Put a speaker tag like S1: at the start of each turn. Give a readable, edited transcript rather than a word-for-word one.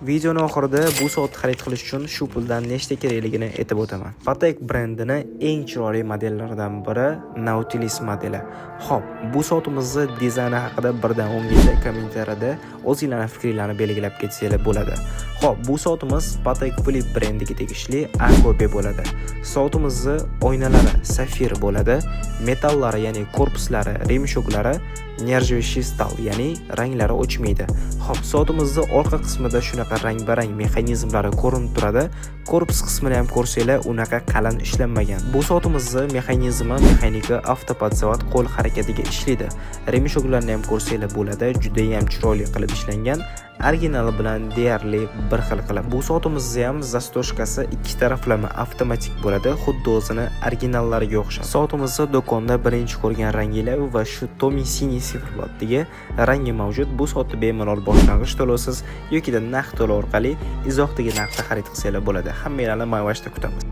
S1: Videoning oxirida bu soatni xarid qilish uchun shu puldan nechta kerakligini aytib o'taman. Patek brendining eng chiroyli modellaridan biri Nautilus modeli. Xo'p, bu soatimizni dizayni haqida 1 dan 10 gacha kommentariyada o'zingizlarning fikrlarini belgilab ketsanglar bo'ladi. Xo'p, bu soatimiz Patek Philippe brendiga tegishli A kopiya bo'ladi. Soatimizning oynalari safir bo'ladi, metallari, ya'ni korpuslari, remshoklari nержавеющий stal, ya'ni ranglari o'chmaydi. Xo'p, soatimizning orqa qismida shunaqa rang-barang mexanizmlari ko'rinib turadi. Korpus qismini ham ko'rsanglar, unaqa qalin ishlanmagan. Bu soatimizning mexanizmi mexanika avtopodsavod qo'l harakatiga ishlaydi. Remshoklarni ham ko'rsanglar bo'ladi, juda ham chiroyli qilib ishlangan. Originali bilan deyarli bir xil qilib. Bu soatimizda ham zastoshkasi ikki taraflama avtomatik bo'ladi, xuddi o'zini originallariga o'xshab. Soatimizni do'konda birinchi ko'rgan rangilar va shu Tomi siniy siferblatdagi rangi mavjud. Bu soatni bemalol boshlang'ich to'lovsiz yoki naqd to'lov orqali izohdagi narxda xarid qilsanglar bo'ladi. Hammanglarni mayvashda kutamiz.